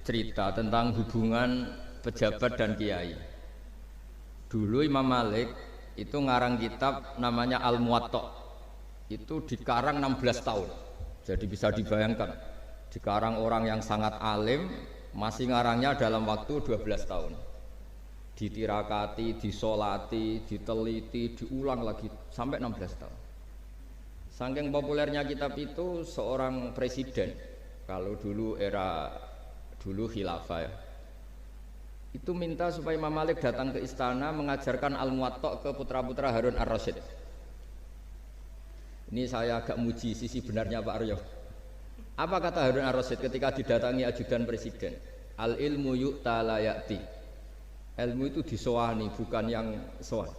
cerita tentang hubungan pejabat dan kiai. Dulu Imam Malik itu ngarang kitab namanya Al-Muwatta. Itu dikarang 16 tahun. Jadi bisa dibayangkan, dikarang orang yang sangat alim, masih ngarangnya dalam waktu 12 tahun. Ditirakati, disolati, diteliti, diulang lagi sampai 16 tahun. Saking populernya kitab itu, seorang presiden, kalau dulu era khilafah ya, itu minta supaya Imam Malik datang ke istana mengajarkan Al-Muwatta ke putra-putra Harun Ar-Rasyid. Ini saya agak muji sisi benarnya Pak Aryo. Apa kata Harun Ar-Rasyid ketika didatangi ajudan presiden? Al-ilmu yu'ta la ya'ti. Ilmu itu disoani, bukan yang soan.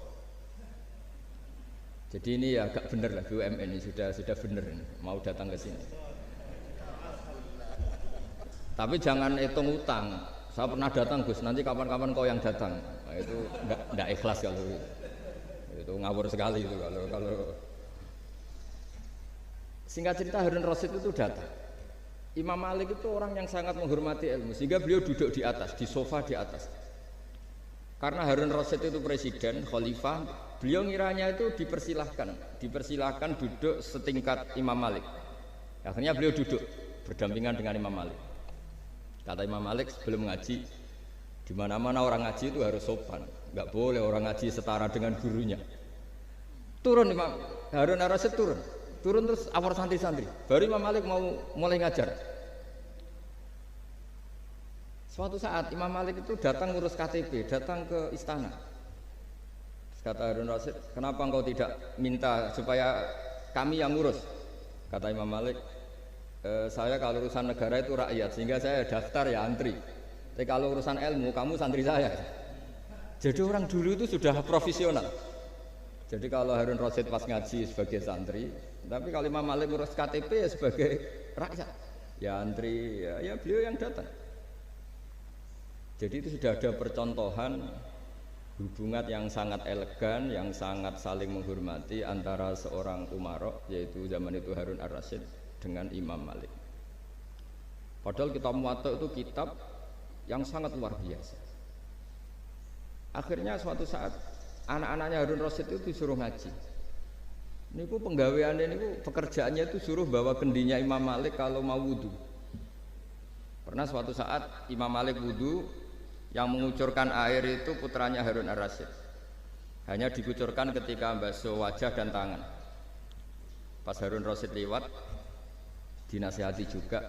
Jadi ini ya agak benar lah, BUMN ini sudah benar ini, mau datang ke sini. Tapi jangan hitung utang. Saya pernah datang Gus, nanti kapan-kapan kau yang datang. Nah, itu enggak ikhlas kalau itu ngawur sekali itu kalau. Singkat cerita Harun Rasyid itu datang. Imam Malik itu orang yang sangat menghormati ilmu, sehingga beliau duduk di atas, di sofa di atas. Karena Harun Rasyid itu presiden, khalifah, beliau ngiranya itu dipersilahkan duduk setingkat Imam Malik. Akhirnya beliau duduk berdampingan dengan Imam Malik. Kata Imam Malik sebelum ngaji, di mana-mana orang ngaji itu harus sopan, nggak boleh orang ngaji setara dengan gurunya. Turun Imam Harun Ar-Rasyid turun terus awal santri-santri. Baru Imam Malik mau mulai ngajar. Suatu saat Imam Malik itu datang ngurus KTP, datang ke istana. Kata Harun Rasyid, kenapa engkau tidak minta supaya kami yang ngurus? Kata Imam Malik, saya kalau urusan negara itu rakyat, sehingga saya daftar ya antri. Tapi kalau urusan ilmu, kamu santri saya. Jadi orang dulu itu sudah profesional. Jadi kalau Harun Rasyid pas ngaji sebagai santri, tapi kalau Imam Malik ngurus KTP ya sebagai rakyat. Ya antri, ya beliau yang datang. Jadi itu sudah ada percontohan hubungan yang sangat elegan, yang sangat saling menghormati antara seorang umara, yaitu zaman itu Harun Ar-Rasyid, dengan Imam Malik. Padahal kitab Muwatta itu kitab yang sangat luar biasa. Akhirnya suatu saat anak-anaknya Harun Rasyid itu disuruh ngaji. Niku penggaweannya niku pekerjaannya itu suruh bawa kendinya Imam Malik kalau mau wudu. Pernah suatu saat Imam Malik wudu, yang mengucurkan air itu putranya Harun Ar-Rasyid. Hanya dikucurkan ketika basuh wajah dan tangan. Pas Harun Rasyid lewat, dinasihati juga,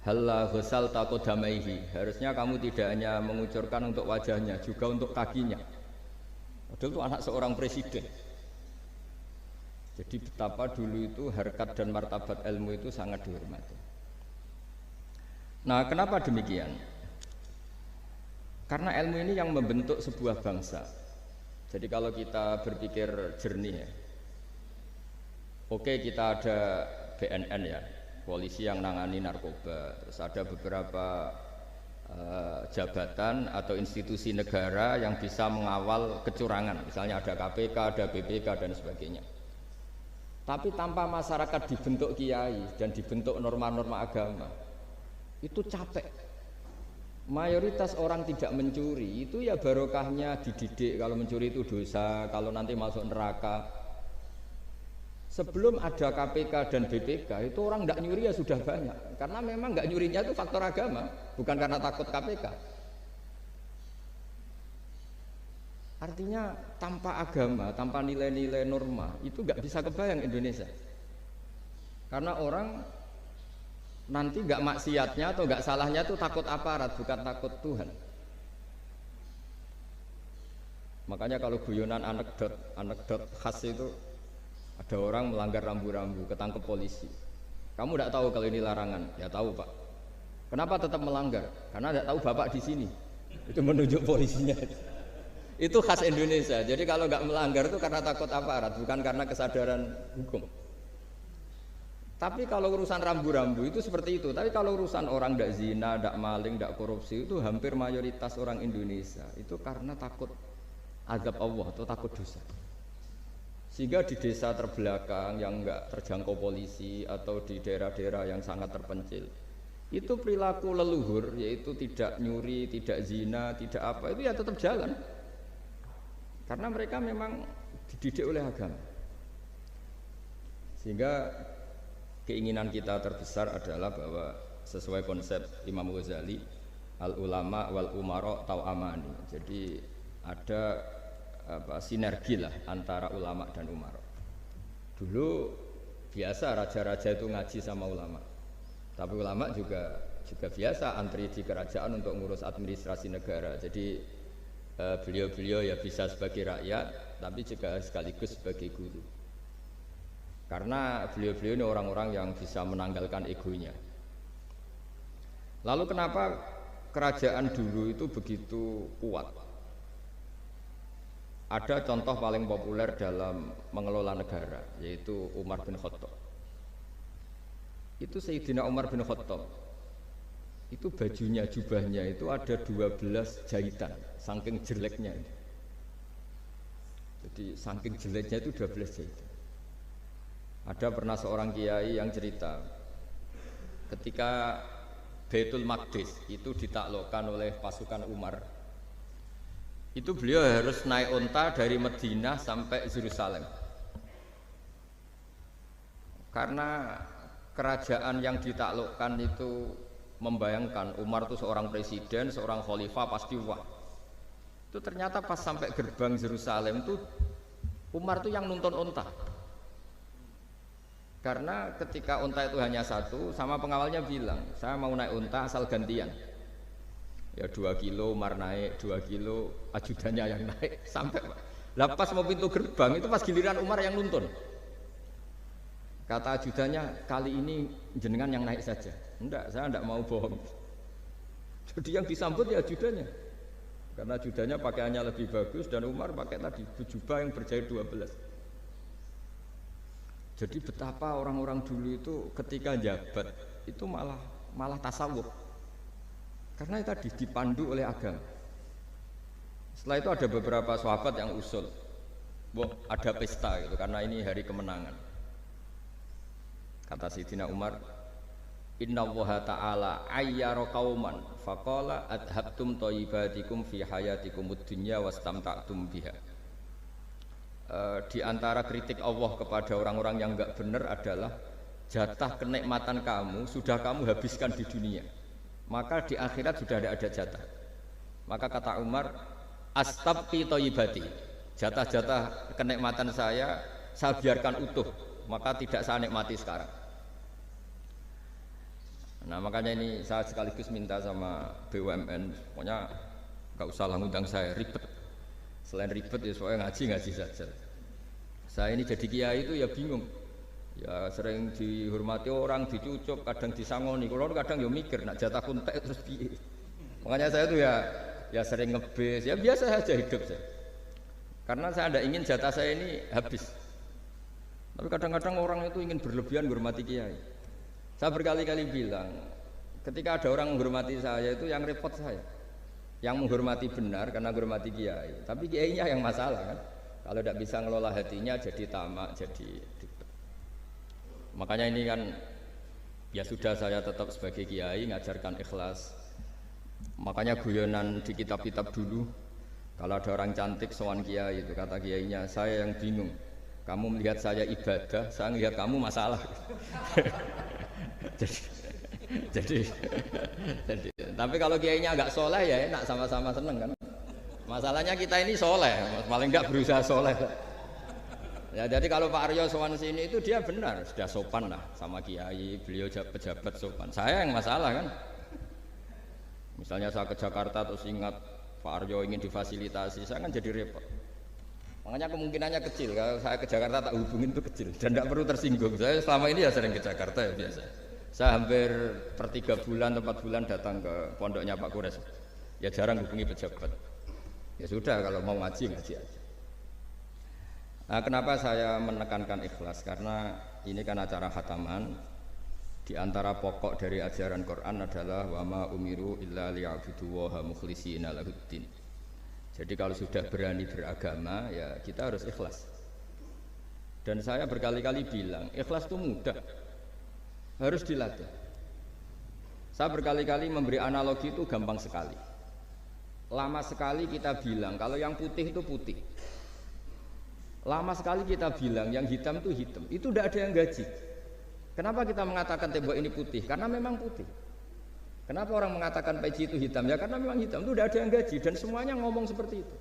halla ghusal taqaddamaihi, harusnya kamu tidak hanya mengucurkan untuk wajahnya, juga untuk kakinya. Padahal itu anak seorang presiden. Jadi betapa dulu itu harkat dan martabat ilmu itu sangat dihormati. Nah, kenapa demikian? Karena ilmu ini yang membentuk sebuah bangsa. Jadi kalau kita berpikir jernih ya, oke, kita ada BNN ya, polisi yang nangani narkoba, terus ada beberapa jabatan atau institusi negara yang bisa mengawal kecurangan, misalnya ada KPK, ada BPK dan sebagainya. Tapi tanpa masyarakat dibentuk kiai dan dibentuk norma-norma agama, itu capek. Mayoritas orang tidak mencuri, itu ya barokahnya dididik kalau mencuri itu dosa, kalau nanti masuk neraka. Sebelum ada KPK dan BPK, itu orang tidak nyuri ya sudah banyak. Karena memang nggak nyurinya itu faktor agama, bukan karena takut KPK. Artinya tanpa agama, tanpa nilai-nilai norma, itu nggak bisa kebayang Indonesia. Karena orang nanti nggak maksiatnya atau nggak salahnya itu takut aparat, bukan takut Tuhan. Makanya kalau guyonan anekdot khas itu, ada orang melanggar rambu-rambu, ketangkep polisi. Kamu tidak tahu kalau ini larangan? Ya tahu Pak. Kenapa tetap melanggar? Karena tidak tahu Bapak di sini. Itu menunjuk polisinya. Itu khas Indonesia. Jadi kalau nggak melanggar itu karena takut aparat, bukan karena kesadaran hukum. Tapi kalau urusan rambu-rambu itu seperti itu. Tapi kalau urusan orang tidak zina, tidak maling, tidak korupsi, itu hampir mayoritas orang Indonesia itu karena takut azab Allah atau takut dosa. Sehingga di desa terbelakang yang enggak terjangkau polisi atau di daerah-daerah yang sangat terpencil, itu perilaku leluhur, yaitu tidak nyuri, tidak zina, tidak apa, itu ya tetap jalan. Karena mereka memang dididik oleh agama. Sehingga keinginan kita terbesar adalah bahwa sesuai konsep Imam Ghazali, al ulama wal umara tau'amani. Jadi ada sinergi lah antara ulama dan umara. Dulu biasa raja-raja itu ngaji sama ulama. Tapi ulama juga biasa antri di kerajaan untuk ngurus administrasi negara. Jadi beliau-beliau ya bisa sebagai rakyat, tapi juga sekaligus sebagai guru. Karena beliau-beliau ini orang-orang yang bisa menanggalkan egonya. Lalu kenapa kerajaan dulu itu begitu kuat? Ada contoh paling populer dalam mengelola negara, yaitu Umar bin Khattab. Itu Sayyidina Umar bin Khattab. Itu bajunya, jubahnya itu ada 12 jahitan, saking jeleknya. Jadi saking jeleknya itu 12 jahitan. Ada pernah seorang kiai yang cerita, ketika Baitul Maqdis itu ditaklukkan oleh pasukan Umar, itu beliau harus naik unta dari Madinah sampai Yerusalem. Karena kerajaan yang ditaklukkan itu membayangkan Umar itu seorang presiden, seorang khalifah, pasti wah. Itu ternyata pas sampai gerbang Yerusalem itu Umar itu yang nuntun unta. Karena ketika unta itu hanya satu, sama pengawalnya bilang, saya mau naik unta asal gantian. Ya 2 kilo Umar naik, 2 kilo ajudannya yang naik sampai. Lah pas mau pintu gerbang itu pas giliran Umar yang nuntun. Kata ajudannya, kali ini jenengan yang naik saja. Enggak, saya enggak mau bohong. Jadi yang disambut ya ajudannya. Karena ajudannya pakaiannya lebih bagus dan Umar pakai tadi jubah yang berjahit 12. Jadi betapa orang-orang dulu itu ketika jabat itu malah tasawuf. Karena itu tadi dipandu oleh agama. Setelah itu ada beberapa sahabat yang usul, ada pesta gitu karena ini hari kemenangan. Kata Sayyidina Umar, Inna Allaha ta'ala ayyara qauman faqala adhabtum thayyibatikum fi hayatikumud dunya wastamta'tum biha. Di antara kritik Allah kepada orang-orang yang enggak benar adalah jatah kenikmatan kamu sudah kamu habiskan di dunia, maka di akhirat sudah tidak ada jatah. Maka kata Umar, astabqi thayyibati, jatah-jatah kenikmatan saya biarkan utuh, maka tidak saya nikmati sekarang. Nah makanya ini saya sekaligus minta sama BUMN, pokoknya nggak usah ngundang saya ribet. Selain ribet ya soalnya ngaji saja. Saya ini jadi kiai itu ya bingung. Ya sering dihormati orang, dicucuk, kadang disangoni. Kalau kadang ya mikir, nak jatah kuntek terus piye. Makanya saya tuh ya sering ngebis, ya biasa saja hidup saya. Karena saya tidak ingin jatah saya ini habis. Tapi kadang-kadang orang itu ingin berlebihan menghormati kiai. Saya berkali-kali bilang, ketika ada orang menghormati saya itu yang repot saya. Yang menghormati benar karena menghormati kiai, tapi kiainya yang masalah kan. Kalau tidak bisa ngelola hatinya jadi tamak, jadi ribet. Makanya ini kan ya sudah saya tetap sebagai kiai ngajarkan ikhlas. Makanya guyonan di kitab-kitab dulu, kalau ada orang cantik sowan kiai itu kata kiainya, saya yang bingung. Kamu melihat saya ibadah, saya melihat kamu masalah. jadi tapi kalau kiainya agak soleh ya enak, sama-sama seneng kan. Masalahnya kita ini soleh, paling enggak berusaha soleh. Ya jadi kalau Pak Aryo sowan sini itu dia benar, sudah sopan lah sama kiai, beliau pejabat sopan. Saya yang masalah kan. Misalnya saya ke Jakarta terus ingat Pak Aryo ingin difasilitasi, saya kan jadi repot. Makanya kemungkinannya kecil, kalau saya ke Jakarta tak hubungin itu kecil dan tidak perlu tersinggung. Saya selama ini ya sering ke Jakarta ya biasa. Saya hampir per 3 bulan atau 4 bulan datang ke pondoknya Pak Kures. Ya jarang hubungi pejabat. Ya sudah kalau mau ngaji aja. Nah, kenapa saya menekankan ikhlas? Karena ini kan acara khataman. Di antara pokok dari ajaran Quran adalah wa ma umiru illa liya'budullaha mukhlishina lahuddin. Jadi kalau sudah berani beragama ya kita harus ikhlas. Dan saya berkali-kali bilang, ikhlas itu mudah. Harus dilatih. Saya berkali-kali memberi analogi itu gampang sekali. Lama sekali kita bilang kalau yang putih itu putih. Lama sekali kita bilang yang hitam itu hitam. Itu tidak ada yang gaji. Kenapa kita mengatakan tembok ini putih? Karena memang putih. Kenapa orang mengatakan peci itu hitam? Ya karena memang hitam. Itu tidak ada yang gaji dan semuanya ngomong seperti itu.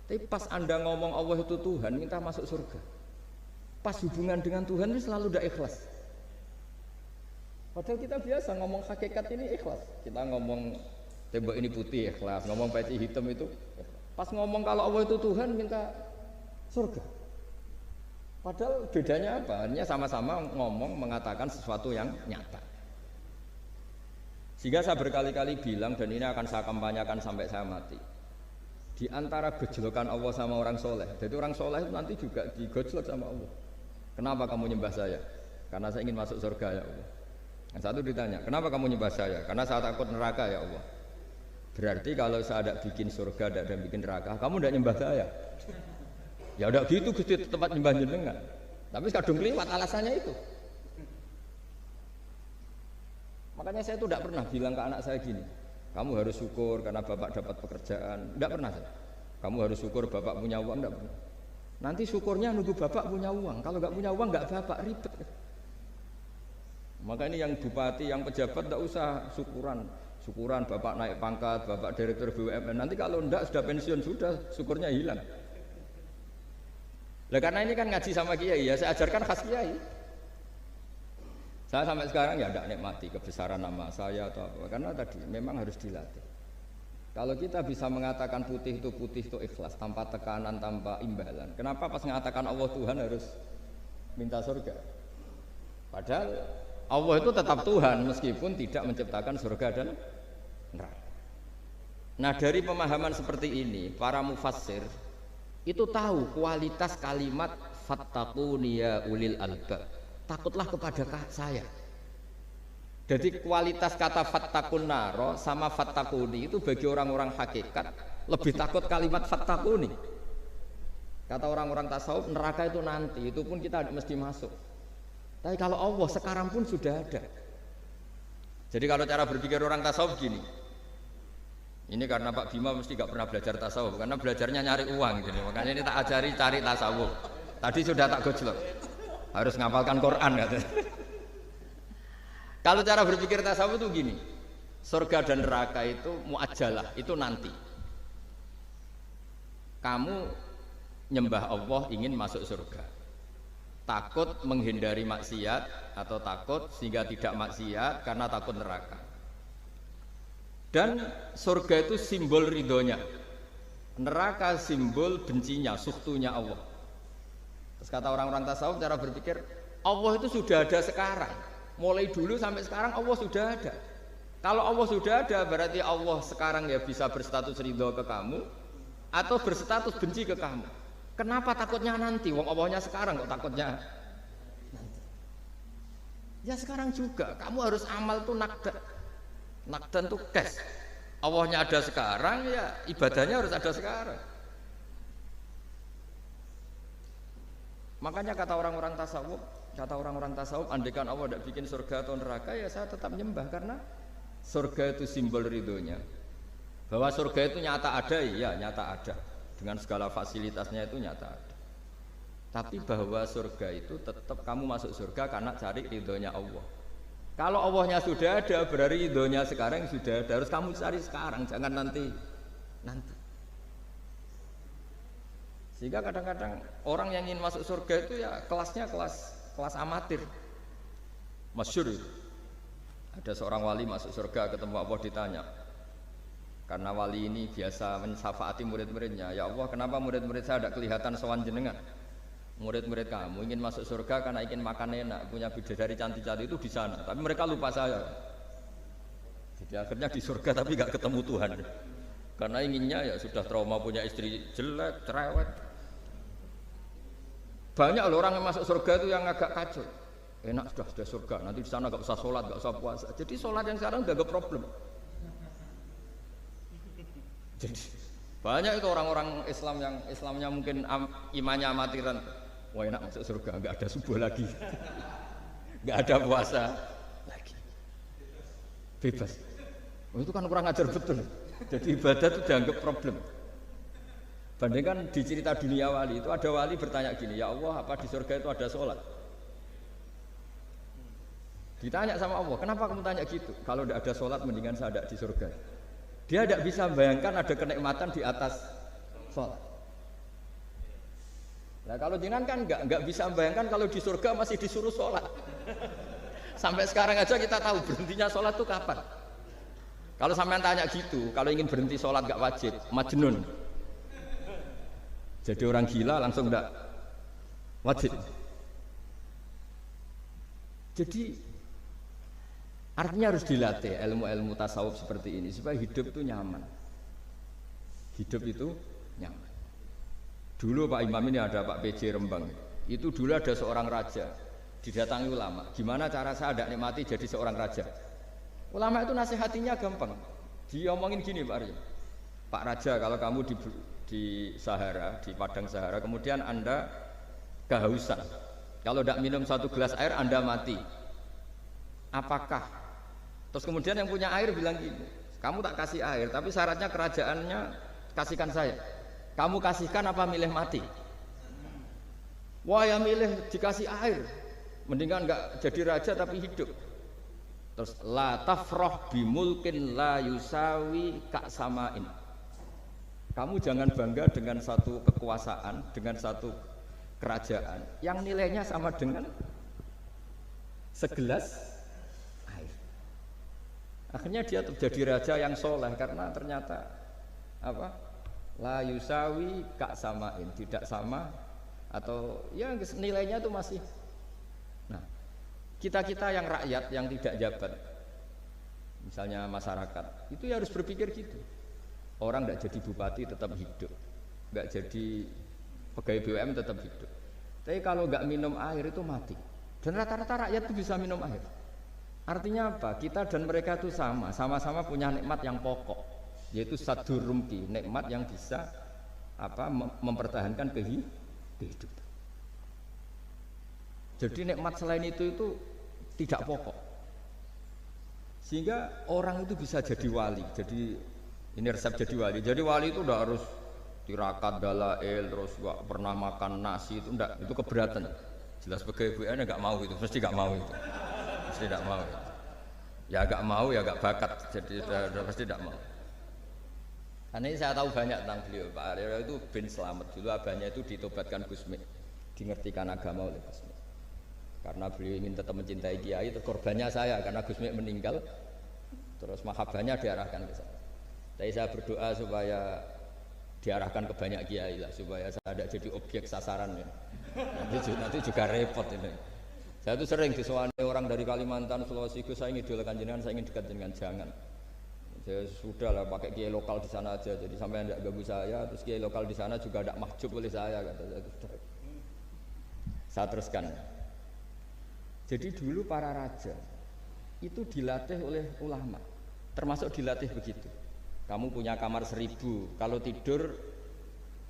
Tapi pas Anda ngomong Allah itu Tuhan, minta masuk surga. Pas hubungan dengan Tuhan itu selalu tidak ikhlas. Padahal kita biasa ngomong hakikat ini ikhlas. Kita ngomong tembok ini putih ikhlas, ngomong peci hitam itu ikhlas. Pas ngomong kalau Allah itu Tuhan minta surga. Padahal bedanya apa? Hanya sama-sama ngomong mengatakan sesuatu yang nyata. Sehingga saya berkali-kali bilang dan ini akan saya kampanyakan sampai saya mati. Di antara gejolokan Allah sama orang soleh. Jadi orang soleh itu nanti juga digojlok sama Allah. Kenapa kamu nyembah saya? Karena saya ingin masuk surga ya Allah. Yang satu ditanya, kenapa kamu nyembah saya? Karena saya takut neraka ya Allah. Berarti kalau saya ada bikin surga, ada bikin neraka, kamu tidak nyembah saya. Ya udah gitu Gusti tempat nyembah jenengan. Tapi kadung keliwat alasannya itu. Makanya saya itu tidak pernah bilang ke anak saya gini, kamu harus syukur karena bapak dapat pekerjaan. Tidak pernah saya. Kamu harus syukur bapak punya uang, tidak pernah. Nanti syukurnya nunggu bapak punya uang. Kalau nggak punya uang nggak bapak ribet. Maka ini yang bupati, yang pejabat tidak usah syukuran bapak naik pangkat, bapak direktur BUMN. Nanti kalau enggak sudah pensiun sudah syukurnya hilang. Lah karena ini kan ngaji sama kiai ya, saya ajarkan khas kiai. Saya sampai sekarang ya tidak nikmati kebesaran nama saya atau apa, karena tadi memang harus dilatih. Kalau kita bisa mengatakan putih itu ikhlas, tanpa tekanan, tanpa imbalan. Kenapa pas mengatakan Allah Tuhan harus minta surga? Padahal Allah itu tetap Tuhan meskipun tidak menciptakan surga dan neraka. Nah dari pemahaman seperti ini, para mufassir itu tahu kualitas kalimat fattaquni ya ulil albab. Takutlah kepada saya. Jadi kualitas kata fattaqun naro sama fattaquni itu bagi orang-orang hakikat lebih takut kalimat fattaquni. Kata orang-orang tasawuf neraka itu nanti, itu pun kita mesti masuk. Tapi kalau Allah sekarang pun sudah ada. Jadi kalau cara berpikir orang tasawuf gini. Ini karena Pak Bima mesti gak pernah belajar tasawuf, karena belajarnya nyari uang gitu. Makanya ini tak ajari cari tasawuf. Tadi sudah tak gojlok. Harus ngapalkan Quran katanya. Kalau cara berpikir tasawuf itu gini. Surga dan neraka itu muajalah, itu nanti. Kamu nyembah Allah ingin masuk surga. Takut menghindari maksiat atau takut sehingga tidak maksiat karena takut neraka. Dan surga itu simbol ridhonya, neraka simbol bencinya, sukhtunya Allah. Terus kata orang-orang tasawuf cara berpikir, Allah itu sudah ada sekarang. Mulai dulu sampai sekarang Allah sudah ada. Kalau Allah sudah ada berarti Allah sekarang ya bisa berstatus ridho ke kamu atau berstatus benci ke kamu. Kenapa takutnya nanti? Wong Allahnya sekarang kok takutnya nanti? Ya sekarang juga. Kamu harus amal tuh nakdan. Nakdan tuh cash. Allahnya ada sekarang, ya ibadahnya harus ada sekarang. Makanya kata orang-orang tasawuf, andaikan Allah tidak bikin surga atau neraka, ya saya tetap nyembah karena surga itu simbol ridhonya. Bahwa surga itu nyata ada, ya nyata ada. Dengan segala fasilitasnya itu nyata ada. Tapi bahwa surga itu tetap kamu masuk surga karena cari ridhonya Allah. Kalau Allahnya sudah ada, berarti ridhonya sekarang sudah ada. Harus kamu cari sekarang, jangan nanti. Sehingga kadang-kadang orang yang ingin masuk surga itu ya kelasnya kelas amatir. Masyhur itu. Ada seorang wali masuk surga ketemu Allah ditanya. Karena wali ini biasa mensyafaati murid-muridnya. Ya Allah, kenapa murid-murid saya tidak kelihatan sowan jenengan? Murid-murid kamu ingin masuk surga karena ingin makan enak, punya bidadari cantik-cantik itu di sana. Tapi mereka lupa saya. Jadi akhirnya di surga tapi nggak ketemu Tuhan. Karena inginnya ya sudah trauma punya istri jelek, cerewet. Banyak loh orang yang masuk surga itu yang agak kacau. Enak sudah surga, nanti di sana nggak usah sholat, nggak usah puasa. Jadi sholat yang sekarang udah gak problem. Jadi banyak itu orang-orang Islam yang Islamnya mungkin imannya amatiran. Wah enak masuk surga, nggak ada subuh lagi, nggak ada puasa lagi. bebas. Oh, itu kan kurang ajar betul. Jadi ibadah itu dianggap problem. Bandingkan di cerita dunia wali itu ada wali bertanya gini, ya Allah apa di surga itu ada sholat? Ditanya sama Allah, kenapa kamu tanya gitu? Kalau tidak ada sholat mendingan saya ada di surga. Dia tidak bisa bayangkan ada kenikmatan di atas sholat. Nah kalau jenengan kan nggak bisa bayangkan kalau di surga masih disuruh sholat. Sampai sekarang aja kita tahu berhentinya sholat itu kapan. Kalau sampean tanya gitu, kalau ingin berhenti sholat nggak wajib, majnun. Jadi orang gila langsung nggak wajib. Jadi artinya harus dilatih ilmu-ilmu tasawuf seperti ini supaya hidup itu nyaman. Hidup itu nyaman. Dulu Pak Imam ini ada Pak PJ Rembang. Itu dulu ada seorang raja didatangi ulama. Gimana cara saya tidak nikmati jadi seorang raja? Ulama itu nasihatinya gampang. Dia omongin gini Pak Arya. Pak Raja kalau kamu di Sahara, di padang Sahara, kemudian Anda kehausan. Kalau tidak minum satu gelas air Anda mati. Apakah? Terus kemudian yang punya air bilang gini, kamu tak kasih air, tapi syaratnya kerajaannya kasihkan saya. Kamu kasihkan apa milih mati? Wah ya milih dikasih air. Mendingan enggak jadi raja tapi hidup. Terus la tafrah bimulkin la yusawi kak samain. Kamu jangan bangga dengan satu kekuasaan, dengan satu kerajaan yang nilainya sama dengan segelas air. Akhirnya dia terjadi raja yang soleh karena ternyata apa? La yusawi kak samain, tidak sama atau ya nilainya itu masih. Nah, kita yang rakyat yang tidak jabat, misalnya masyarakat, itu ya harus berpikir gitu. Orang tidak jadi bupati tetap hidup, nggak jadi pegawai BUMN tetap hidup. Tapi kalau nggak minum air itu mati. Dan rata-rata rakyat itu bisa minum air. Artinya apa? Kita dan mereka itu sama-sama punya nikmat yang pokok, yaitu sadur rumki, nikmat yang bisa mempertahankan kehidupan. Jadi nikmat selain itu tidak pokok. Sehingga orang itu bisa jadi wali. Jadi ini resep jadi wali. Jadi wali itu udah harus tirakat dalail terus gak pernah makan nasi itu enggak, itu keberatan. Jelas sebagai BUMN enggak mau itu, mesti enggak mau itu. Mesti enggak mau. Ya enggak mau ya enggak bakat. Jadi udah pasti enggak mau. Karena ini saya tahu banyak tentang beliau. Pak Arya itu bin selamat dulu, abahnya itu ditobatkan Gusmi, dingertikan agama oleh Gusmi. Karena beliau ingin tetap mencintai kiai, itu korbannya saya karena Gusmi meninggal. Terus mahabbahnya diarahkan ke saya. Tapi saya berdoa supaya diarahkan ke banyak kiai lah, supaya saya tidak jadi objek sasaran ya. Nanti juga repot ini. Saya itu sering disewani orang dari Kalimantan, Sulawesi, saya ingin idolakan jenengan, saya ingin dekat dengan jangan. Saya sudah lah pakai kiai lokal di sana aja, jadi sampai tidak ganggu saya. Terus kiai lokal di sana juga tidak mahjub oleh saya, kata saya. Saya teruskan. Jadi dulu para raja itu dilatih oleh ulama, termasuk dilatih begitu. Kamu punya kamar 1000, kalau tidur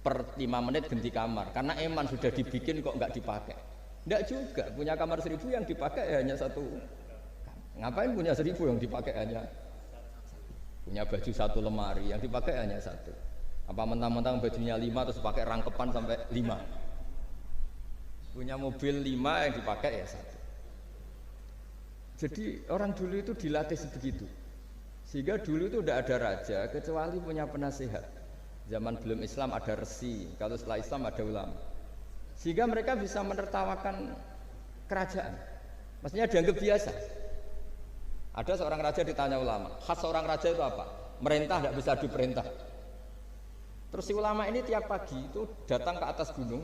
per 5 menit ganti kamar, karena eman sudah dibikin kok nggak dipakai. Nggak juga, punya kamar 1000 yang dipakai hanya satu. Ngapain punya 1000 yang dipakai hanya? Punya baju satu lemari, yang dipakai hanya satu. Apa mentang-mentang bajunya 5 terus pakai rangkepan sampai 5. Punya mobil 5 yang dipakai ya satu. Jadi orang dulu itu dilatih sebegitu. Sehingga dulu itu tidak ada raja kecuali punya penasihat. Zaman belum Islam ada resi, kalau setelah Islam ada ulama. Sehingga mereka bisa menertawakan kerajaan. Maksudnya dianggap biasa. Ada seorang raja ditanya ulama, khas seorang raja itu apa? Merintah tidak bisa diperintah. Terus si ulama ini tiap pagi itu datang ke atas gunung,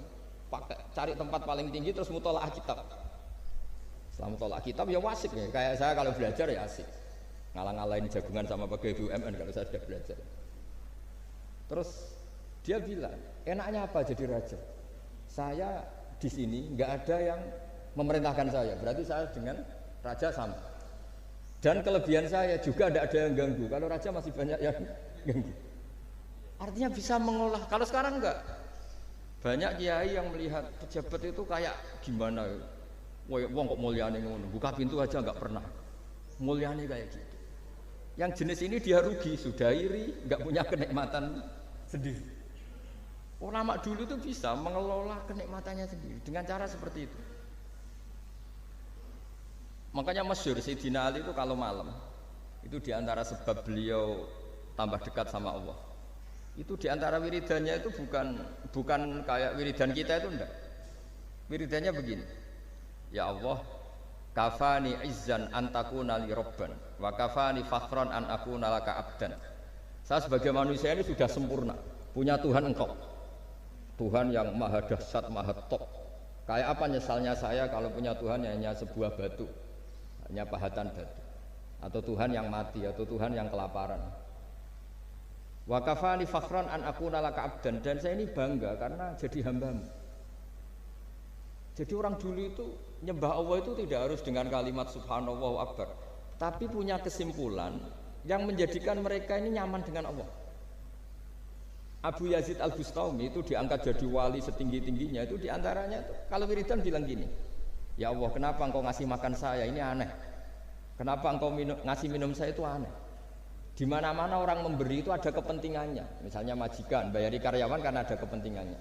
cari tempat paling tinggi terus mutolaah kitab. Setelah mutolaah kitab ya wasik ya, kayak saya kalau belajar ya asik. Ngalang-ngalain jagungan sama pegawai BUMN kalau saya sudah belajar. Terus dia bilang, enaknya apa jadi raja? Saya di sini nggak ada yang memerintahkan saya, berarti saya dengan raja sama. Dan kelebihan saya juga tidak ada yang ganggu. Kalau raja masih banyak yang ganggu. Artinya bisa mengolah. Kalau sekarang enggak. Banyak kiai yang melihat pejabat itu kayak gimana? Wong kok mulyane ngono, buka pintu aja enggak pernah. Mulyane kayak gitu. Yang jenis ini dia rugi, sudah iri, nggak punya kenikmatan sendiri. Ulama dulu itu bisa mengelola kenikmatannya sendiri dengan cara seperti itu. Makanya masyhur Sayyidina Ali itu kalau malam itu diantara sebab beliau tambah dekat sama Allah. Itu diantara wiridannya itu bukan kayak wiridan kita itu enggak. Wiridannya begini. Ya Allah, kafani izzan an takuna li rabban wa kafani fakhran an akuna laka abdan. Saya sebagai manusia ini sudah sempurna, punya Tuhan engkau. Tuhan yang maha dahsyat, maha top. Kayak apa nyesalnya saya kalau punya Tuhan yang hanya sebuah batu, hanya pahatan batu. Atau Tuhan yang mati, atau Tuhan yang kelaparan. Wa kafani fakhran an akuna laka abdan, dan saya ini bangga karena jadi hambamu. Jadi orang dulu itu nyembah Allah itu tidak harus dengan kalimat subhanallahu akbar, tapi punya kesimpulan yang menjadikan mereka ini nyaman dengan Allah. Abu Yazid Al-Bustami itu diangkat jadi wali setinggi-tingginya, itu diantaranya itu, kalau wiridan bilang gini, ya Allah, kenapa engkau ngasih makan saya, ini aneh. Kenapa engkau ngasih minum saya, itu aneh. Di mana-mana orang memberi itu ada kepentingannya. Misalnya majikan bayari karyawan karena ada kepentingannya.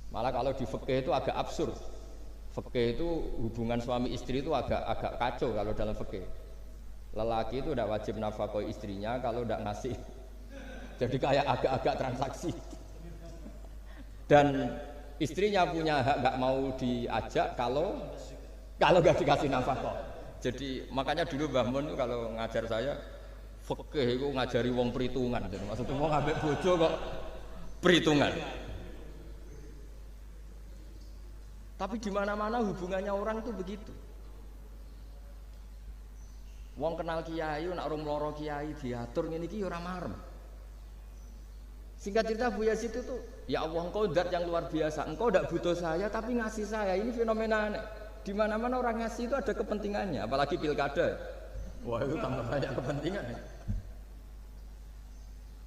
Malah kalau di fikih itu agak absurd. Fikih itu hubungan suami istri itu agak kacau kalau dalam fikih. Lelaki itu tidak wajib nafkah istrinya kalau tidak ngasih. Jadi kayak agak-agak transaksi. Dan istrinya punya hak nggak mau diajak kalau nggak dikasih nafkah. Jadi makanya dulu Mbah Mun kalau ngajar saya fikih itu ngajari wong perhitungan. Maksudnya wong ambek bojo kok perhitungan. Tapi di mana-mana hubungannya orang itu begitu. Wong kenal kiai, nak rum loro kiai diatur ngene iki ora marem. Singkat cerita Bu Yazid itu, ya Allah engkau zat yang luar biasa. Engkau tidak butuh saya tapi ngasih saya. Ini fenomena aneh. Di mana-mana orang ngasih itu ada kepentingannya, apalagi pilkada. Wah, itu tambah banyak kepentingan.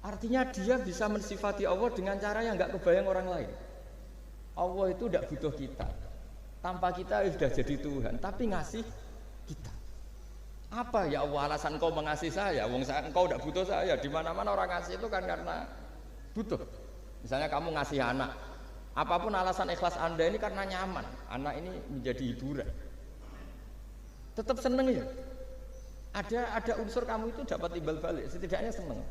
Artinya dia bisa mensifati Allah dengan cara yang enggak kebayang orang lain. Allah itu tidak butuh kita. Tanpa kita sudah jadi Tuhan, tapi ngasih kita. Apa ya Allah alasan kau mengasihi saya? Wong engkau tidak butuh saya. Di mana-mana orang ngasih itu kan karena butuh. Misalnya kamu ngasih anak, apapun alasan ikhlas Anda ini karena nyaman. Anak ini menjadi hiburan. Tetap seneng ya. Ada unsur kamu itu dapat timbal balik, setidaknya seneng.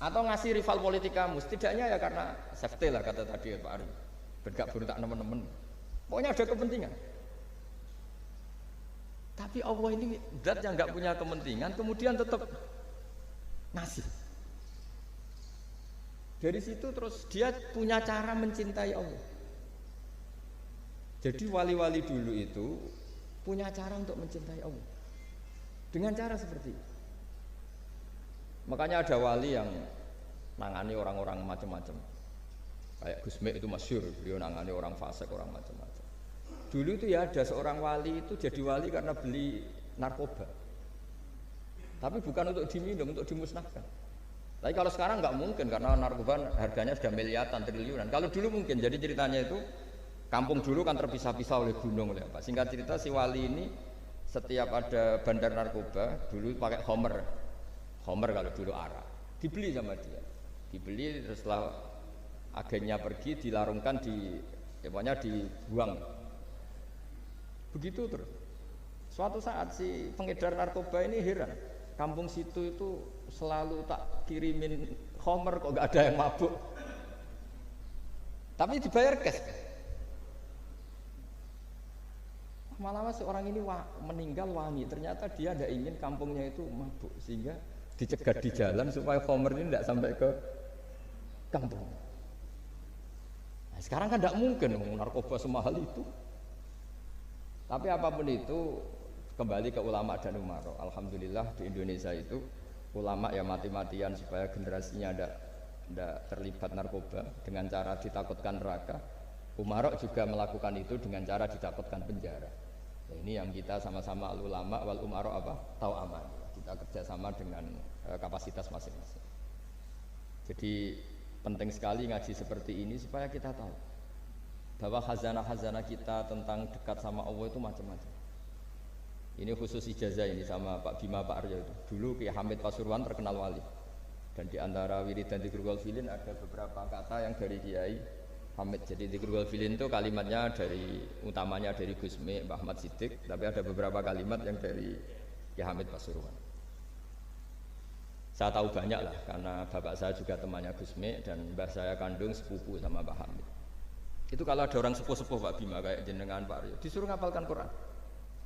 Atau ngasih rival politik kamu, setidaknya ya karena safety lah kata tadi Pak Ari. Bergabung tak teman-teman. Pokoknya ada kepentingan. Tapi Allah ini zat yang nggak punya kepentingan, kemudian tetap ngasih. Dari situ terus dia punya cara mencintai Allah. Jadi wali-wali dulu itu punya cara untuk mencintai Allah. Dengan cara seperti itu. Makanya ada wali yang nangani orang-orang macam-macam. Kayak Gusme itu masyhur, beliau nangani orang fasik, orang macam-macam. Dulu itu ya ada seorang wali itu jadi wali karena beli narkoba. Tapi bukan untuk diminum, untuk dimusnahkan. Tapi kalau sekarang nggak mungkin karena narkoba harganya sudah miliaran, triliunan. Kalau dulu mungkin. Jadi ceritanya itu kampung dulu kan terpisah-pisah oleh gunung oleh apa. Singkat cerita si wali ini setiap ada bandar narkoba dulu pakai homer. Homer kalau dulu arak. Dibeli sama dia. Dibeli terus setelah agennya pergi dilarungkan pokoknya dibuang. Begitu terus. Suatu saat si pengedar narkoba ini heran. Kampung situ itu selalu tak kirimin homer kok gak ada yang mabuk. Tapi dibayar cash. Malah seorang ini meninggal wangi. Ternyata dia tidak ingin kampungnya itu mabuk sehingga dicegat di jalan supaya homer ini tidak sampai ke kampung. Nah, sekarang kan tidak mungkin narkoba semahal itu. Tapi apapun itu kembali ke ulama dan umaro. Alhamdulillah di Indonesia itu ulama ya mati-matian supaya generasinya tidak terlibat narkoba dengan cara ditakutkan neraka. Umaro juga melakukan itu dengan cara ditakutkan penjara. Nah, ini yang kita sama-sama ulama wal umaro apa? Tahu aman. Kita kerjasama dengan kapasitas masing-masing. Jadi penting sekali ngaji seperti ini supaya kita tahu bahwa khazanah-khazanah kita tentang dekat sama Allah itu macam-macam. Ini khusus ijazah ini sama Pak Bima Pak Aryo itu. Dulu Ki Hamid Pasuruan terkenal wali. Dan di antara wirid dan dzikrul filin ada beberapa kata yang dari Kiai Hamid. Jadi dzikrul filin itu kalimatnya dari utamanya dari Gusmi Mbah Ahmad Siddiq, tapi ada beberapa kalimat yang dari Ki Hamid Pasuruan. Saya tahu banyak lah karena bapak saya juga temannya Gusmi dan mbah saya kandung sepupu sama Mbah Hamid. Itu kalau ada orang sepuh-sepuh Pak Bima kayak jenengan Pak Aryo disuruh ngapalkan Quran.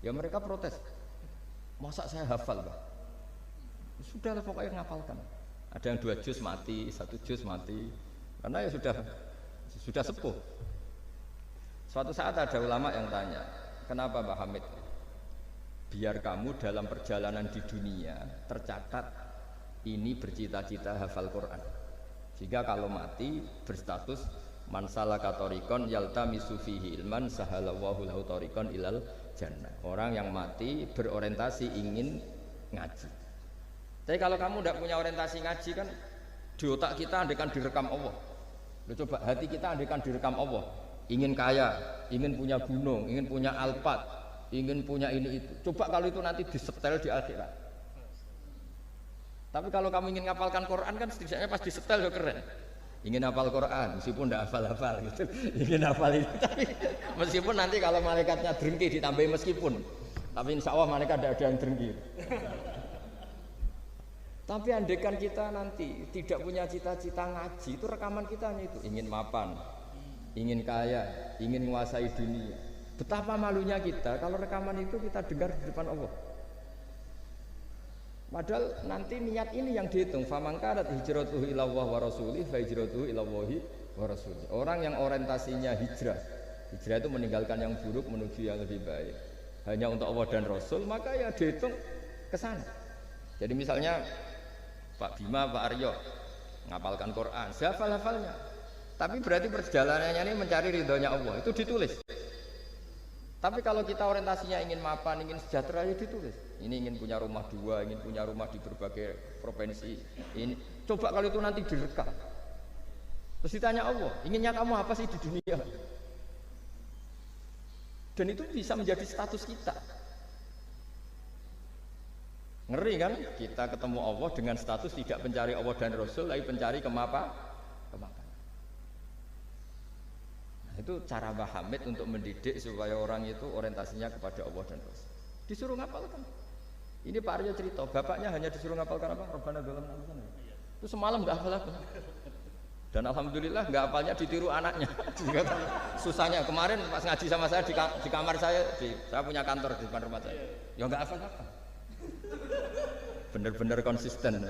Ya mereka protes, masa saya hafal Pak? Sudah lah pokoknya ngapalkan. Ada yang 2 juz mati, 1 juz mati, karena ya sudah sepuh. Suatu saat ada ulama yang tanya, kenapa Pak Hamid? Biar kamu dalam perjalanan di dunia tercatat ini bercita-cita hafal Quran. Sehingga kalau mati berstatus man salaka thariqan yaltamisu fihi ilman sahalallahu lahu thariqan ilal jannah. Orang yang mati berorientasi ingin ngaji. Tapi kalau kamu tidak punya orientasi ngaji kan di otak kita andaikan direkam Allah. Loh, coba hati kita andaikan direkam Allah. Ingin kaya, ingin punya gunung, ingin punya alpat, ingin punya ini itu. Coba kalau itu nanti disetel di akhirat. Tapi kalau kamu ingin ngapalkan Quran kan setidaknya pas disetel ya keren. Ingin hafal Quran, meskipun tidak hafal-hafal gitu. Ingin hafal itu, tapi meskipun nanti kalau malaikatnya drengki ditambahi meskipun. Tapi insya Allah malaikat tidak ada yang drengki. Tapi andaikan kita nanti tidak punya cita-cita ngaji, itu rekaman kita hanya itu. Ingin mapan, ingin kaya, ingin menguasai dunia. Betapa malunya kita kalau rekaman itu kita dengar di depan Allah. Padahal nanti niat ini yang dihitung. Faman kanat hijratuhu ila Allah wa rasulih fa hijratuhu ila Allahi wa rasulih. Orang yang orientasinya hijrah. Hijrah itu meninggalkan yang buruk menuju yang lebih baik. Hanya untuk Allah dan Rasul, maka ya dihitung ke sana. Jadi misalnya Pak Bima, Pak Aryo ngapalkan Quran, hafal-hafalnya. Tapi berarti perjalanannya ini mencari ridhonya Allah, itu ditulis. Tapi kalau kita orientasinya ingin mapan, ingin sejahtera, ya ditulis. Ini ingin punya rumah 2, ingin punya rumah di berbagai provinsi. Ini coba kalau itu nanti direkam. Terus ditanya Allah, inginnya kamu apa sih di dunia? Dan itu bisa menjadi status kita. Ngeri kan? Kita ketemu Allah dengan status tidak pencari Allah dan Rasul, tapi pencari kemapan. Nah, itu cara Mbah Hamid untuk mendidik supaya orang itu orientasinya kepada Allah dan Rasul. Disuruh ngapalkan. Ini Pak Aryo cerita, bapaknya hanya disuruh ngapalkan apa? Rabbana dalam Al-Quran. Itu semalam nggak hafal apa. Dan alhamdulillah nggak hafalnya ditiru anaknya. Susahnya kemarin pas ngaji sama saya di kamar saya, saya punya kantor di depan rumah saya. Ya nggak hafal apa. Bener-bener konsisten.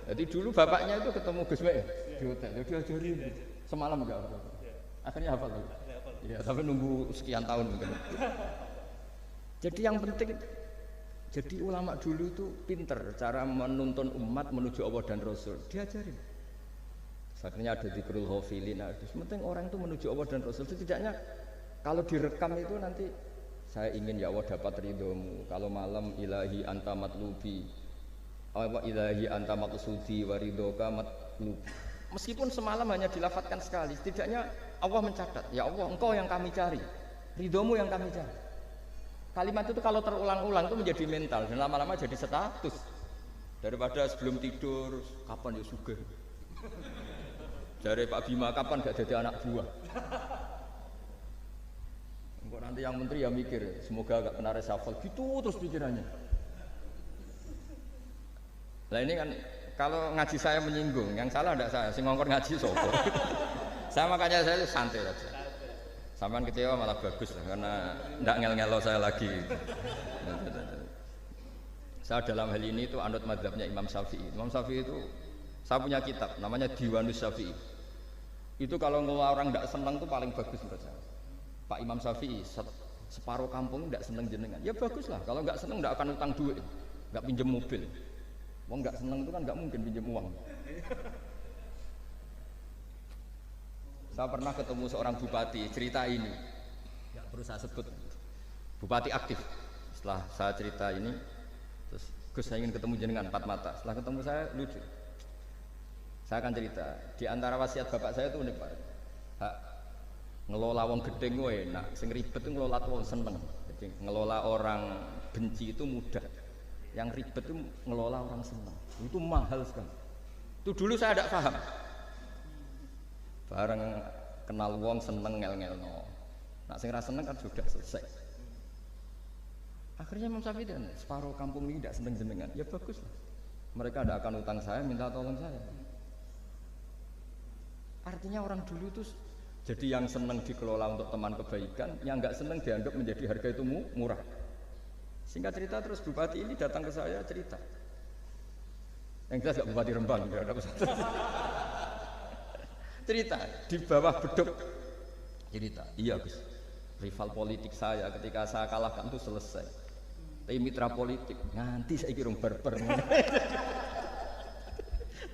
Jadi dulu bapaknya itu ketemu Gus Mek di hotel, dia diajarin semalam nggak hafal. Akhirnya hafal lagi. Ya, tapi nunggu sekian tahun mungkin. Jadi yang penting, jadi ulama dulu itu pinter cara menuntun umat menuju Allah dan Rasul, diajarin. Akhirnya ada dzikrul ghafilin. Penting orang itu menuju Allah dan Rasul. Setidaknya kalau direkam itu nanti saya ingin ya Allah dapat ridhomu. Kalau malam ilahi anta matlubi, wa ilahi anta maqsudi wa ridhoka matlubi. Meskipun semalam hanya dilafatkan sekali, setidaknya Allah mencatat, ya Allah engkau yang kami cari, ridhomu yang kami cari. Kalimat itu kalau terulang-ulang itu menjadi mental dan lama-lama jadi status. Daripada sebelum tidur, kapan ya sugih. Dari Pak Bima, kapan gak jadi anak buah. Engkau nanti yang menteri ya mikir, semoga gak kena reshuffle, gitu terus pikirannya. Nah ini kan kalau ngaji saya menyinggung, yang salah tidak saya, sing ngongkor ngaji sopo. Saya makanya saya santai aja. Sampean kecewa malah bagus lah, karena tidak ngel-ngelo saya lagi. Saya dalam hal ini itu anut mazhabnya Imam Syafi'i. Imam Syafi'i itu saya punya kitab namanya Diwanus Syafi'i. Itu kalau orang tidak senang itu paling bagus menurut saya. Pak Imam Syafi'i separuh kampung tidak senang jenengan. Ya bagus lah. Kalau nggak senang tidak akan utang duit, nggak pinjam mobil. Wong nggak senang itu kan nggak mungkin pinjam uang. Saya pernah ketemu seorang bupati cerita ini, nggak perlu saya sebut. Bupati aktif. Setelah saya cerita ini, terus Gus saya ingin ketemu jenengan 4 mata. Setelah ketemu saya lucu. Saya akan cerita. Di antara wasiat bapak saya itu unik Pak. Hak ngelola wong gedeng gue enak, sing ribet itu ngelola wong seneng. Jadi ngelola orang benci itu mudah. Yang ribet itu ngelola orang senang. Itu mahal sekali. Itu dulu saya tidak paham. Bareng kenal wong seneng ngel-ngelno. Nak sing ra seneng kan sudah selesai. Akhirnya Imam Syafi'i dan separuh kampung ini tidak seneng jenengan. Ya bagus lah. Mereka tidak akan utang saya, minta tolong saya. Artinya orang dulu itu jadi yang seneng dikelola untuk teman kebaikan, yang nggak seneng dianggap menjadi harga itu murah. Singkat cerita terus bupati ini datang ke saya cerita. Yang jelas gak bupati Rembang, ya, cerita di bawah beduk. Cerita, iya Gus. Rival politik saya ketika saya kalahkan itu selesai. Tapi mitra politik nganti saya kira barbar.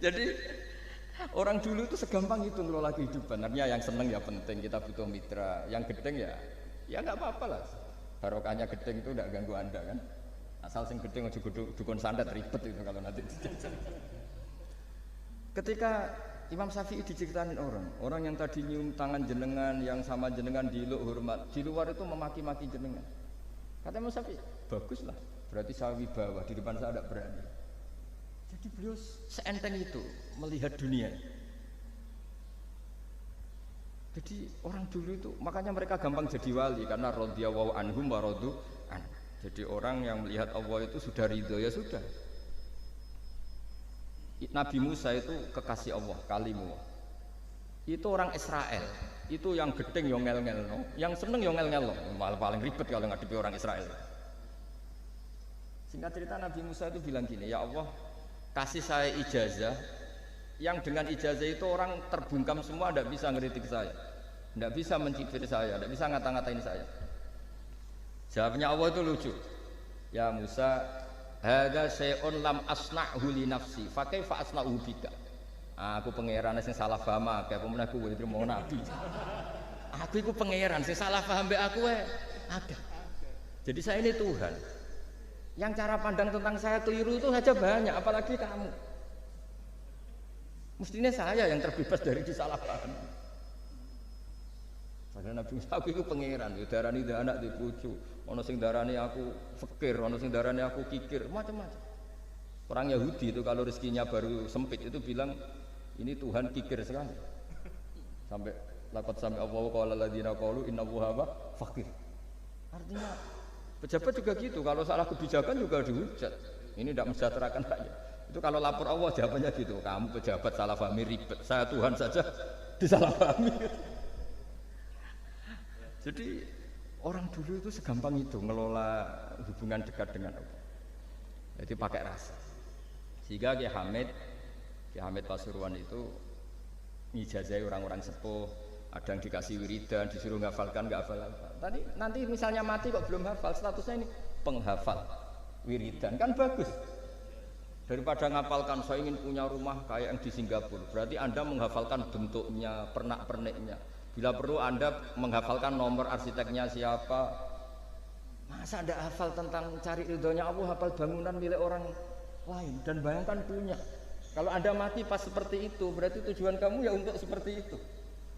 Jadi orang dulu itu segampang itu ngelola kehidupan. Artinya yang seneng ya penting, kita butuh mitra. Yang gedeng ya nggak apa-apa lah. Barokahnya gedeng itu nggak ganggu anda kan. Asal sing gedeng aja dukun santet ribet itu kalau nanti. Ketika Imam Syafi'i diceritain orang yang tadi nyium tangan jenengan, yang sama jenengan diluk hormat, di luar itu memaki-maki jenengan. Kata Imam Syafi'i, baguslah. Berarti saya wibawa, di depan saya tidak berani. Jadi beliau seenteng itu melihat dunia. Jadi orang dulu itu makanya mereka gampang jadi wali karena radhiyallahu anhum wa radu an. Jadi orang yang melihat Allah itu sudah ridho ya sudah. Nabi Musa itu kekasih Allah, kalimullah. Itu orang Israel. Itu yang gedeng yo ngel-ngel, yang seneng yo ngel-ngel. Malah paling ribet kalau ngadepi orang Israel. Singkat cerita Nabi Musa itu bilang gini, ya Allah, kasih saya ijazah yang dengan ijazah itu orang terbungkam semua tidak bisa ngeritik saya, tidak bisa mencibir saya, tidak bisa ngata-ngatain saya. Jawabnya Allah itu lucu. Ya Musa, hadza syai'un lam asna'hu li nafsi, fa kaifa asna'u bika. Aku pangeran sing salah paham akeh, pemenah aku kuwi mau nabi. Aku iku pangeran sing salah paham mbek aku akeh. Jadi saya ini Tuhan. Yang cara pandang tentang saya keliru itu saja banyak, apalagi kamu. Mestinya saya yang terbebas dari disalahpaham. Karena Nabi Musa aku itu pangeran, ya darani anak dipucu, ono sing darani aku fakir, ono sing darani aku kikir, macam-macam. Orang Yahudi itu kalau rezekinya baru sempit itu bilang ini Tuhan kikir sekali. Sampai laqad sami Allahu qala alladziina qalu innallaha fakir. Artinya pejabat juga gitu, kalau salah kebijakan juga dihujat. Ini tidak mensejahterakan rakyat. Itu kalau lapor Allah jawabannya gitu, kamu pejabat salah pahami ribet, saya Tuhan saja disalahpahami. Jadi orang dulu itu segampang itu ngelola hubungan dekat dengan Allah. Jadi pakai rasa. Sehingga Ki Hamid Pasuruan itu ngijazai orang-orang sepuh, ada yang dikasih wiridan, disuruh ngafalkan nggak hafal. Tadi nanti misalnya mati kok belum hafal, statusnya ini penghafal wiridan kan bagus. Daripada ngapalkan saya ingin punya rumah kayak yang di Singapura, berarti Anda menghafalkan bentuknya, pernak-perniknya. Bila perlu Anda menghafalkan nomor arsiteknya siapa. Masa Anda hafal tentang cari ridhonya Allah, hafal bangunan milik orang lain dan bayangkan punya. Kalau Anda mati pas seperti itu, berarti tujuan kamu ya untuk seperti itu.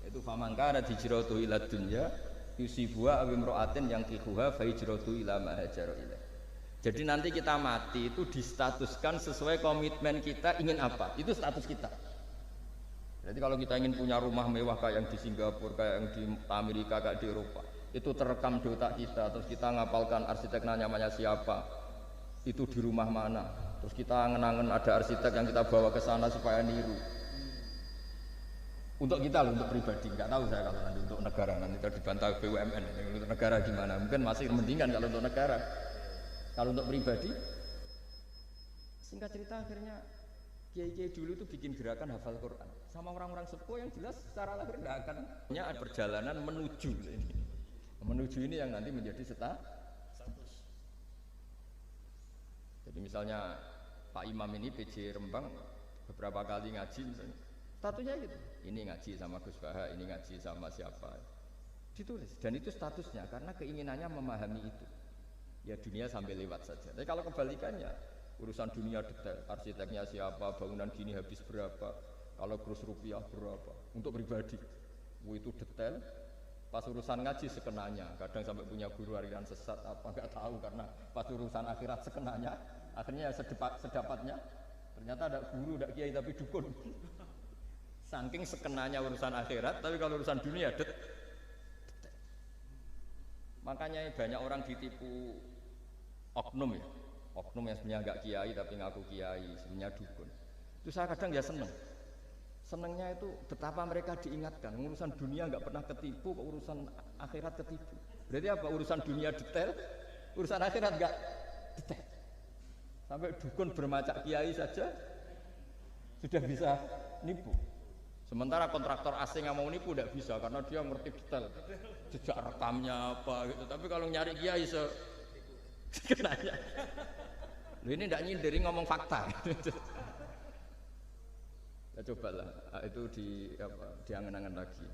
Itu famangkana hijratuhu ila dunya yusibuha aw imra'atin yang kihuha fa hijratuhu ila ma hajara ilaih. Jadi nanti kita mati itu distatuskan sesuai komitmen kita ingin apa. Itu status kita. Jadi kalau kita ingin punya rumah mewah kayak yang di Singapura, kayak yang di Amerika, kayak di Eropa, itu terekam di otak kita. Terus kita ngapalkan arsiteknya namanya siapa, itu di rumah mana. Terus kita ngenangen ada arsitek yang kita bawa ke sana supaya niru. Untuk kita loh, untuk pribadi, nggak tahu saya kalau nanti untuk negara nanti kalau dibantah BUMN. Untuk negara gimana? Mungkin masih mendingan kalau untuk negara. Kalau untuk pribadi, singkat cerita akhirnya kiai-kiai dulu itu bikin gerakan hafal Quran sama orang-orang sepuh yang jelas secara lahir tidak akan punya perjalanan menuju ini. Menuju ini yang nanti menjadi status. Jadi misalnya Pak Imam ini PJ Rembang beberapa kali ngaji misalnya, statusnya gitu. Ini ngaji sama Gus Baha, ini ngaji sama siapa. Ditulis dan itu statusnya karena keinginannya memahami itu. Ya dunia sampai lewat saja. Tapi kalau kebalikannya urusan dunia detail, arsiteknya siapa, bangunan gini habis berapa, kalau gross rupiah berapa, untuk pribadi, itu detail, Pas urusan ngaji sekenanya, kadang sampai punya guru aliran sesat apa nggak tahu karena pas urusan akhirat sekenanya, akhirnya sedapatnya ternyata ada guru, ada kiai tapi dukun. Saking sekenanya urusan akhirat, tapi kalau urusan dunia makanya banyak orang ditipu oknum ya, oknum yang sebenarnya nggak kiai tapi ngaku kiai, sebenarnya dukun. Itu saya kadang ya senengnya itu betapa mereka diingatkan urusan dunia nggak pernah ketipu, urusan akhirat ketipu. Berarti apa? Urusan dunia detail, urusan akhirat nggak detail. Sampai dukun bermacak kiai saja sudah bisa nipu. Sementara kontraktor asing yang mau nipu tidak bisa karena dia ngerti detail, jejak rekamnya apa gitu. Tapi kalau nyari kiai sekenanya, ini tidak nyindir, ngomong fakta. Ya cobalah itu diangen-angen lagi.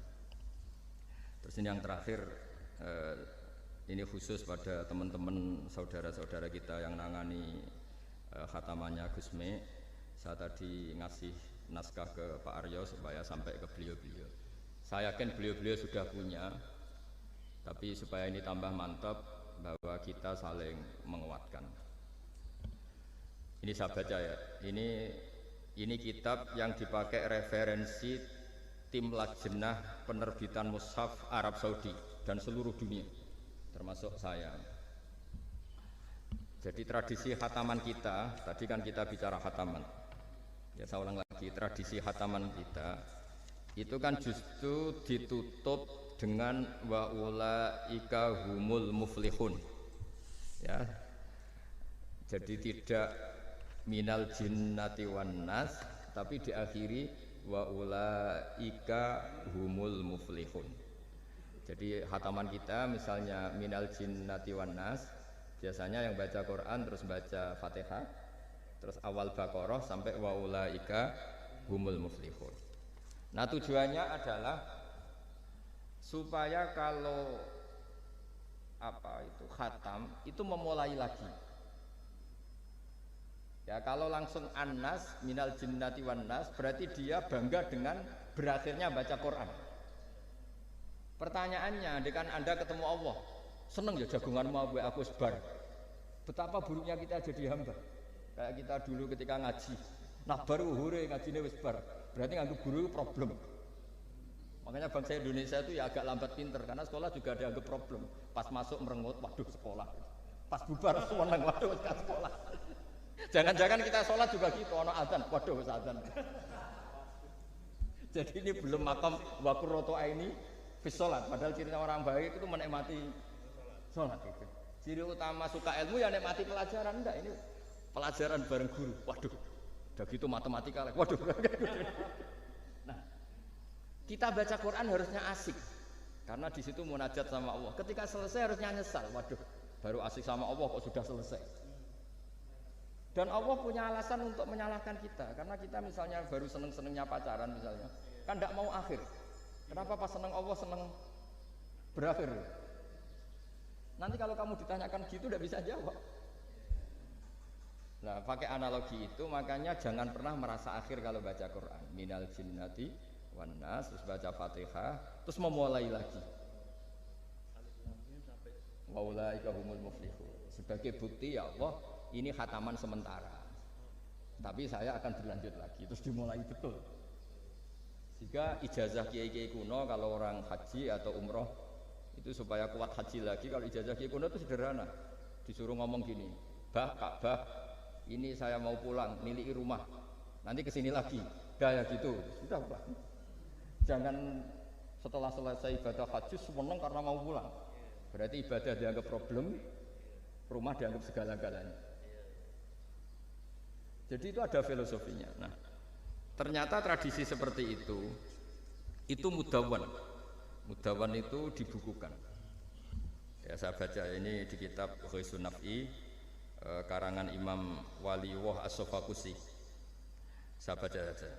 Terus ini yang terakhir, ini khusus pada teman-teman saudara-saudara kita yang nangani khatamannya Gusme. Saya tadi ngasih naskah ke Pak Aryo supaya sampai ke beliau-beliau. Saya yakin beliau-beliau sudah punya, tapi supaya ini tambah mantap bahwa kita saling menguatkan. Ini saya baca ya. Ini kitab yang dipakai referensi tim lajnah penerbitan mushaf Arab Saudi dan seluruh dunia, termasuk saya. Jadi tradisi khataman kita, tadi kan kita bicara khataman. Ya saya ulang lagi, tradisi khataman kita itu kan justru ditutup dengan wa ulaika humul muflihun. Ya. Jadi tidak minal jinnati wan nas, tapi diakhiri wa ulaika humul muflihun. Jadi khataman kita misalnya minal jinnati wan nas, biasanya yang baca Quran terus baca Fatihah, terus awal Baqarah sampai wa ulaika humul muflihun. Nah, tujuannya adalah supaya kalau khatam itu memulai lagi. Ya, kalau langsung An-Nas minal jinnati wan nas berarti dia bangga dengan berakhirnya baca Quran. Pertanyaannya, dengan Anda ketemu Allah, seneng ya jagunganmu aku sebar. Betapa buruknya kita jadi hamba. Kayak kita dulu ketika ngaji, nah baru hure ngajine wis bar. Berarti nganggo guru problem. Makanya bangsa Indonesia itu ya agak lambat pinter karena sekolah juga dianggap problem. Pas masuk merengut, waduh sekolah. Pas bubar seneng, waduh ke sekolah. Jangan-jangan kita sholat juga gitu, ono adzan, waduh wis adzan. Jadi ini belum makam wakurroto ini fis sholat. Padahal cirinya orang baik itu menikmati sholat itu. Ciri utama suka ilmu ya nikmati pelajaran. Enggak, ini pelajaran bareng guru. Waduh, udah gitu matematika lagi. Waduh. Nah, kita baca Quran harusnya asik, karena di situ munajat sama Allah. Ketika selesai harusnya nyesal. Waduh, baru asik sama Allah kok sudah selesai. Dan Allah punya alasan untuk menyalahkan kita, karena kita misalnya baru seneng-senengnya pacaran misalnya, kan tidak mau akhir. Kenapa pas seneng Allah seneng berakhir? Nanti kalau kamu ditanyakan gitu tidak bisa jawab. Nah, pakai analogi itu makanya jangan pernah merasa akhir kalau baca Quran. Minal jinnati wan nas, terus baca Fatihah, terus memulai lagi. Wa ulaika humul muflihun. Sebagai bukti ya Allah, ini khataman sementara, tapi saya akan berlanjut lagi, terus dimulai betul. Sehingga ijazah kiai-kiai kuno kalau orang haji atau umroh itu supaya kuat haji lagi, kalau ijazah kiai kuno itu sederhana, disuruh ngomong gini, bah Ka'bah, ini saya mau pulang, nilai rumah, nanti kesini lagi, kayak gitu, sudah Pak. Jangan setelah selesai ibadah haji seneng karena mau pulang, berarti ibadah dianggap problem, rumah dianggap segala-galanya. Jadi itu ada filosofinya. Nah, ternyata tradisi seperti itu mudawwan. Mudawwan itu dibukukan. Ya, saya baca ini di kitab Ghisun Naf'i karangan Imam Waliwah As-Sofakusi. Saya baca saja.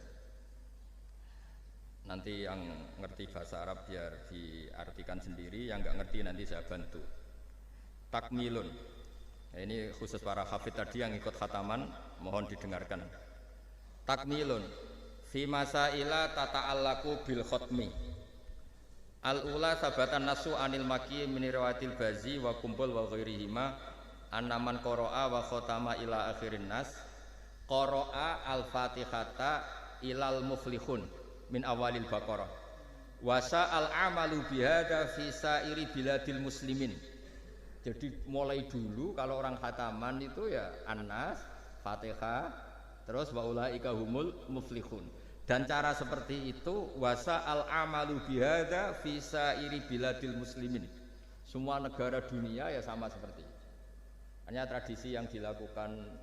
Nanti yang ngerti bahasa Arab biar diartikan sendiri, yang nggak ngerti nanti saya bantu. Takmilun. Nah, ini khusus para hafid tadi yang ikut khataman, mohon didengarkan. Takmilun fi masaila tata'allaku bil khotmi. Al-ula sabatan nasu anil maki min riwayatil bazi wa kumpul wa ghairihima annaman qara'a wa khatama ila akhirin nas qara'a al-fatihata ilal muflihun min awalil baqarah wasa al-amalu bihada fi sairi biladil muslimin. Jadi mulai dulu kalau orang khataman itu ya An-Nas, Fatihah, terus wa ulaika humul muflihun. Dan cara seperti itu wasa al-amalu bihada fi sairi biladil muslimin. Semua negara dunia ya sama seperti itu. Hanya tradisi yang dilakukan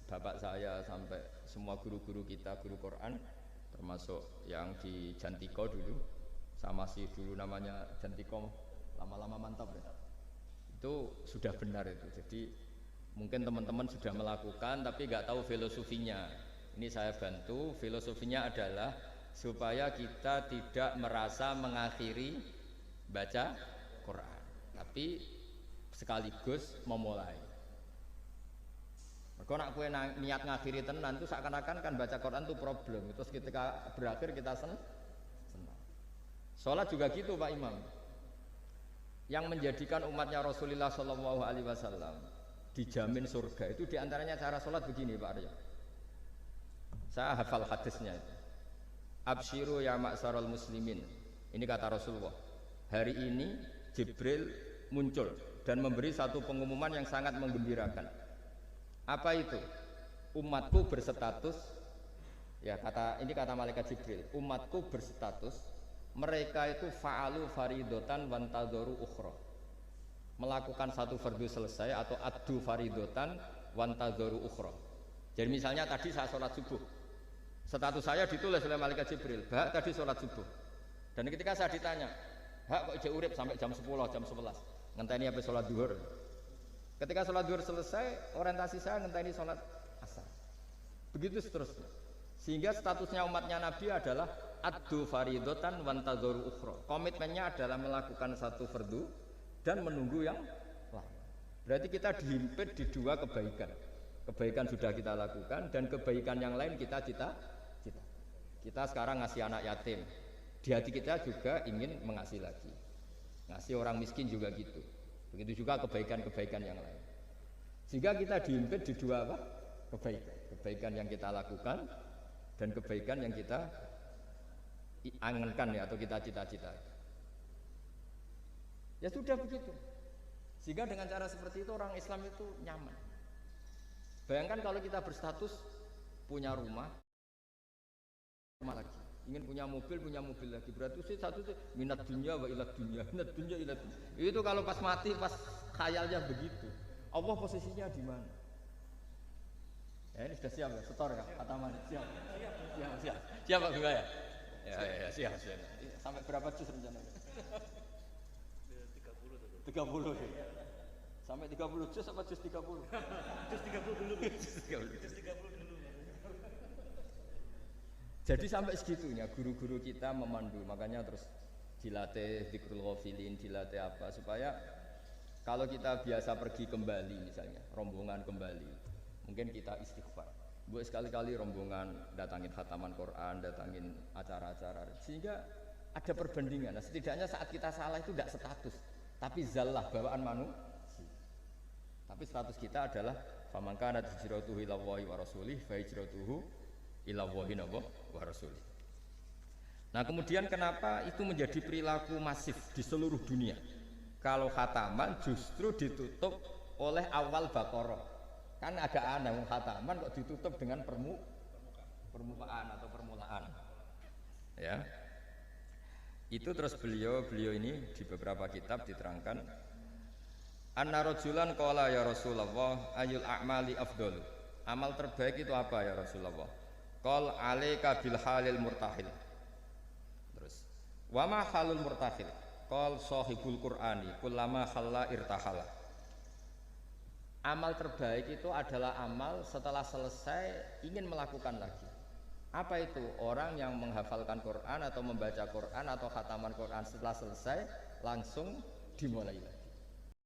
bapak saya sampai semua guru-guru kita, guru Quran, termasuk yang di Jantiko dulu, sama si dulu namanya Jantiko, lama-lama mantap ya. Itu sudah benar itu. Jadi mungkin teman-teman sudah melakukan tapi nggak tahu filosofinya. Ini saya bantu. Filosofinya adalah supaya kita tidak merasa mengakhiri baca Quran, tapi sekaligus memulai. Kalau nak kue niat ngakhiri tenan itu seakan-akan kan baca Quran itu problem. Terus ketika berakhir kita senang. Sholat juga gitu Pak Imam. Yang menjadikan umatnya Rasulullah Shallallahu Alaihi Wasallam dijamin surga itu diantaranya cara sholat begini Pak Arya. Saya hafal hadisnya itu. Absyiru ya ma'syaral muslimin. Ini kata Rasulullah. Hari ini Jibril muncul dan memberi satu pengumuman yang sangat menggembirakan. Apa itu? Umatku berstatus, ya ini kata malaikat Jibril. Umatku berstatus mereka itu fa'alu faridotan wantadoru ukhra. Melakukan satu fardu selesai atau addu faridotan wantadoru ukhra. Jadi misalnya tadi saya sholat subuh, status saya ditulis oleh malaikat Jibril, Hak tadi sholat subuh. Dan ketika saya ditanya, Hak kok ijek urip sampai jam 10, jam 11, ngenteni apa sholat duhur. Ketika sholat duhur selesai, orientasi saya ngenteni sholat asar. Begitu seterusnya. Sehingga statusnya umatnya Nabi adalah addu faridotan wantadoru ukhra. Komitmennya adalah melakukan satu fardu dan menunggu yang lain. Berarti kita dihimpit di dua kebaikan. Kebaikan sudah kita lakukan dan kebaikan yang lain kita cita. Kita sekarang ngasih anak yatim. Di hati kita juga ingin mengasih lagi. Ngasih orang miskin juga gitu. Begitu juga kebaikan-kebaikan yang lain. Sehingga kita dihimpit di dua apa? Kebaikan. Kebaikan yang kita lakukan dan kebaikan yang kita angankan ya atau kita cita-cita. Ya sudah begitu. Sehingga dengan cara seperti itu orang Islam itu nyaman. Bayangkan kalau kita berstatus punya rumah lagi, ingin punya mobil lagi, berarti sih satu itu minat dunia wa ilat dunia, minat dunia ilat dunia. Itu kalau pas mati, pas khayalnya begitu. Allah posisinya di mana? Ya ini sudah siap ya, setor ya, kata mana? Siap. Siap Pak Bunga ya? Ya, siap. Sampai berapa juz rencananya? 30 ya. Sampai 30 juz apa juz 30? Juz 30 dulu. Jadi sampai segitunya guru-guru kita memandu, makanya terus dilatih dzikrul ghafilin, dilatih apa supaya kalau kita biasa pergi kembali misalnya, rombongan kembali, mungkin kita istighfar. Buat sekali-kali rombongan datangin khataman Quran, datangin acara-acara sehingga ada perbandingan. Nah, setidaknya saat kita salah itu tidak status, tapi zallah bawaan manusia. Tapi status kita adalah faman kana hijratuhu ila Allahi wa rasulih fa hijratuhu ila Allahi wa rasulih. Nah, kemudian kenapa itu menjadi perilaku masif di seluruh dunia? Kalau khataman justru ditutup oleh awal Baqarah. Kan agak aneh khataman kok ditutup dengan permukaan atau permulaan. Ya. Itu terus beliau ini di beberapa kitab diterangkan anna rajulan qala ya Rasulullah ayul a'mali afdal. Amal terbaik itu apa ya Rasulullah? Qal alaika bil halil murtahil. Terus wa ma halul murtahil? Qal sahibul qur'ani kullama khalla irtahala. Amal terbaik itu adalah amal setelah selesai ingin melakukan lagi. Apa itu? Orang yang menghafalkan Quran atau membaca Quran atau khataman Quran setelah selesai langsung dimulai lagi.